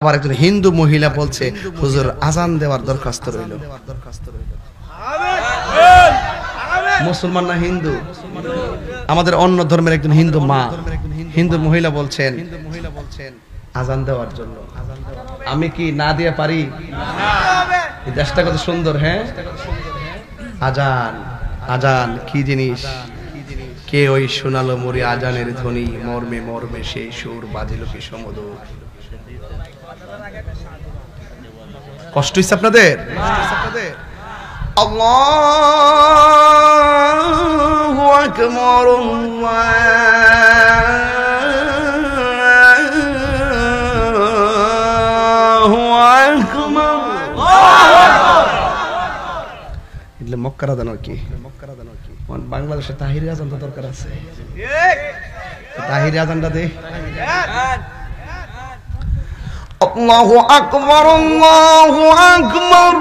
আবার একজন হিন্দু মহিলা বলছে হুজুর আজান দেওয়ার দরখাস্ত রইল। মুসলমান না হিন্দু? আমাদের অন্য ধর্মের একজন হিন্দু মা, হিন্দু মহিলা বলছেন আজান দেওয়ার জন্য। আমি কি না দিয়ে পারি? এই দেশটা কত সুন্দর। হ্যাঁ, আজান আজান কি জিনিস? কে ওই শোনালো মরি আজানের ধ্বনি, মর্মে মর্মে সেই সুর বাজিল কি সমদূর। কষ্ট হচ্ছে আপনাদের? আল্লাহু আকবার, আল্লাহু আকবার। এগুলো মক্কার আজান আর কি। বাংলাদেশে তাহিরি আজান তো দরকার আছে। তাহিরি আজানটা দে। আল্লাহু আকবার, আল্লাহু আকবার।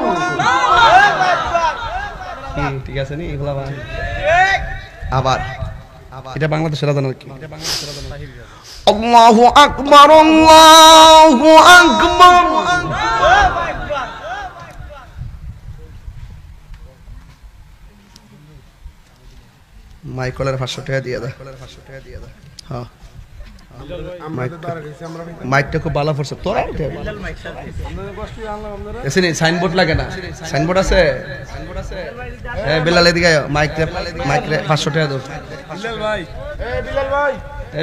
ঠিক আছে নি এগুলা? আবার এটা বাংলাদেশের আজান আর কি। আল্লাহু আকবার, আল্লাহু আকবার। মাইকলের 500 টাকা দিয়ে দাও। হ্যাঁ, মাইকটা খুব ভালো পড়ছে। তোরা সাইনবোর্ড লাগে না? সাইনবোর্ড আছে? হ্যাঁ, বিলাল এদিকে মাইক 500 টাকা দাও।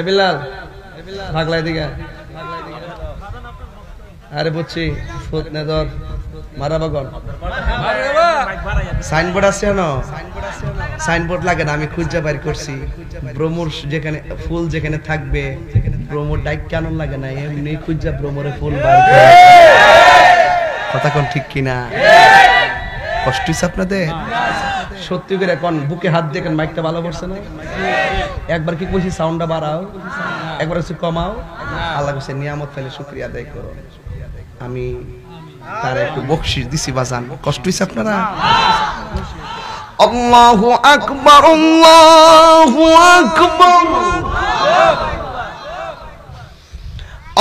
বিলাল ভাগলা এদিকে। আরে বুঝছি, ফুট নে ধর মারা বাগন। সাইনবোর্ড আছে না? সাইনবোর্ড লাগে না, আমি খুঁজে বাইর করছি। ব্রহ্মর যেখানে ফুল যেখানে থাকবে, ব্রহ্মর ডাইক কেন লাগে না? এমনি খুঁজা ব্রহ্মরে ফুল বাইর করে। কথা কোন ঠিক কিনা? কষ্ট হচ্ছে আপনাদের? সত্যি করে কোন বুকে হাত দিয়ে মাইকটা ভালো পড়ছে না? একবার কি কইছি সাউন্ডটা বাড়াও, একবার হচ্ছে কমাও। আল্লাহ কাছে নিয়ামত পাইলে শুকরিয়া আদায় করো। আমি তার একটু বকশিশ দিছি বাজান। কষ্ট হচ্ছে আপনারা? আল্লাহু আকবার, আল্লাহু আকবার,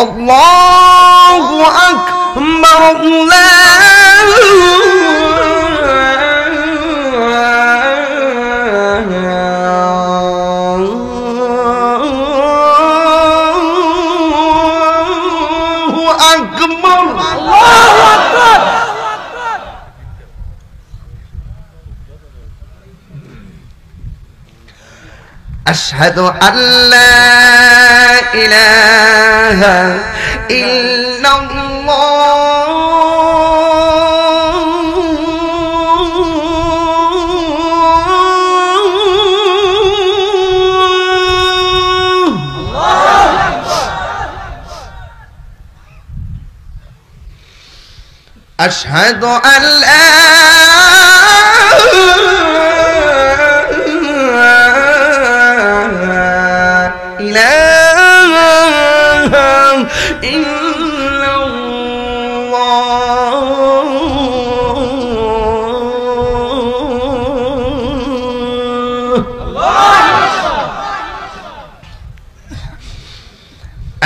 আল্লাহু আকবার, আল্লাহু আকবার, আল্লাহু আকবার। আশহাদু আল্লা ইলাহা ইল্লাল্লাহ, আশহাদু আল্লা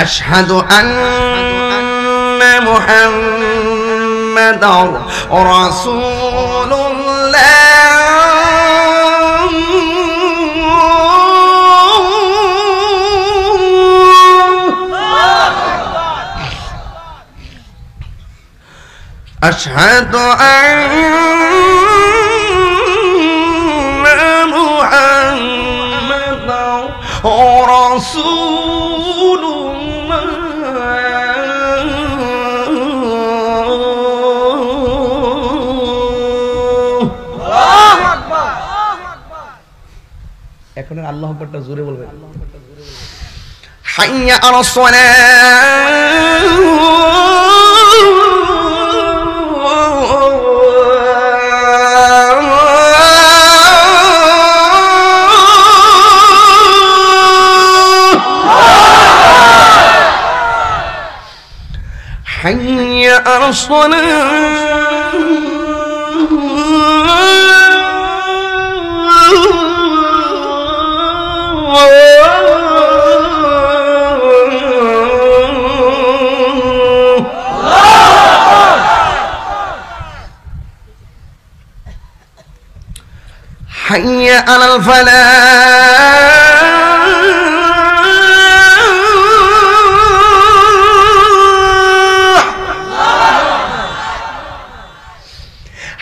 أشهد أن محمدا رسول الله أشهد أن محمدا رسول এখন আল্লাহু আকবারটা জোরে বলবেন। হাইয়া আলাস সালাহ, হাইয়া আলাস সালাহ। হাইয়া আলাল ফালাহ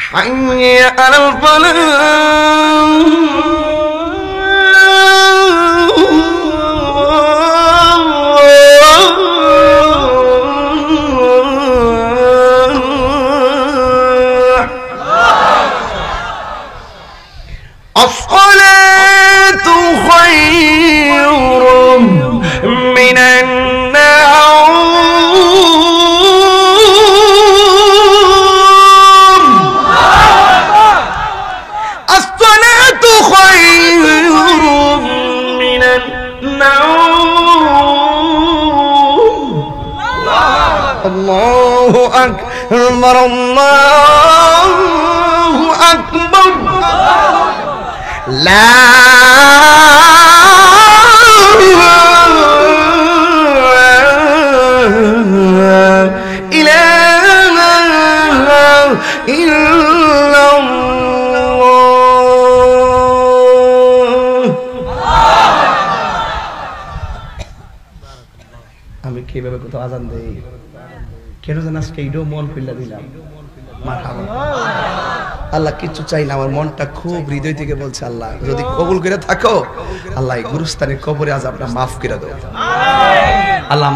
হাইয়া আলাল ফালাহ الصلاة خير من النوم الصلاة خير من النوم الله أكبر الله أكبر لا إله إلا الله আমি কিভাবে কত আজান দেই কেন জান আজকে এইটাও মন খুলে দিলাম মারহাবা আল্লাহ কিছু চাই না আমার মনটা খুব হৃদয় থেকে বলছে আল্লাহ যদি কবুল করে থাকো আল্লাহ এই গুরুস্থানের কবরে আযাবটা মাফ করে দাও আল্লাহ